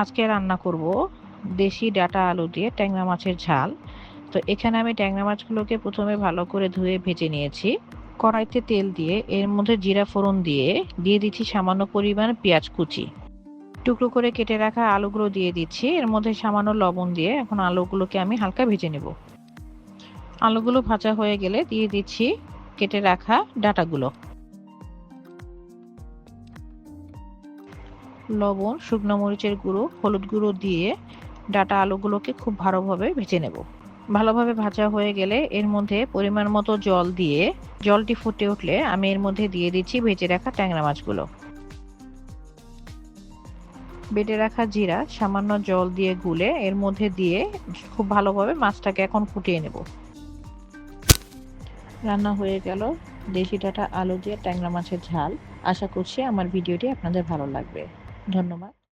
আজকে রান্না করব দেশি ডাঁটা আলু দিয়ে ট্যাংরা মাছের ঝাল। তো এখানে আমি ট্যাংরা মাছগুলোকে প্রথমে ভালো করে ধুয়ে ভেজে নিয়েছি। কড়াইতে তেল দিয়ে এর মধ্যে জিরা ফোড়ন দিয়ে দিয়ে দিচ্ছি সামান্য পরিমাণ পেঁয়াজ কুচি। টুকরো করে কেটে রাখা আলুগুলো দিয়ে দিচ্ছি। এর মধ্যে সামান্য লবণ দিয়ে এখন আলুগুলোকে আমি হালকা ভেজে নেব। আলুগুলো ভাজা হয়ে গেলে দিয়ে দিচ্ছি কেটে রাখা ডাঁটাগুলো। লবণ, শুকনো মরিচের গুঁড়ো, হলুদ গুঁড়ো দিয়ে ডাঁটা আলুগুলোকে খুব ভালোভাবে ভেজে নেব। ভালোভাবে ভাজা হয়ে গেলে এর মধ্যে পরিমাণ মতো জল দিয়ে জলটি ফুটে উঠলে আমি এর মধ্যে দিয়ে দিচ্ছি ভেজে রাখা ট্যাংরা মাছগুলো। বেটে রাখা জিরা সামান্য জল দিয়ে গুলে এর মধ্যে দিয়ে খুব ভালোভাবে মাছটাকে এখন ফুটিয়ে নেব। রান্না হয়ে গেল দেশি ডাঁটা আলু দিয়ে ট্যাংরা মাছের ঝাল। আশা করছি আমার ভিডিওটি আপনাদের ভালো লাগবে। ধন্যবাদ।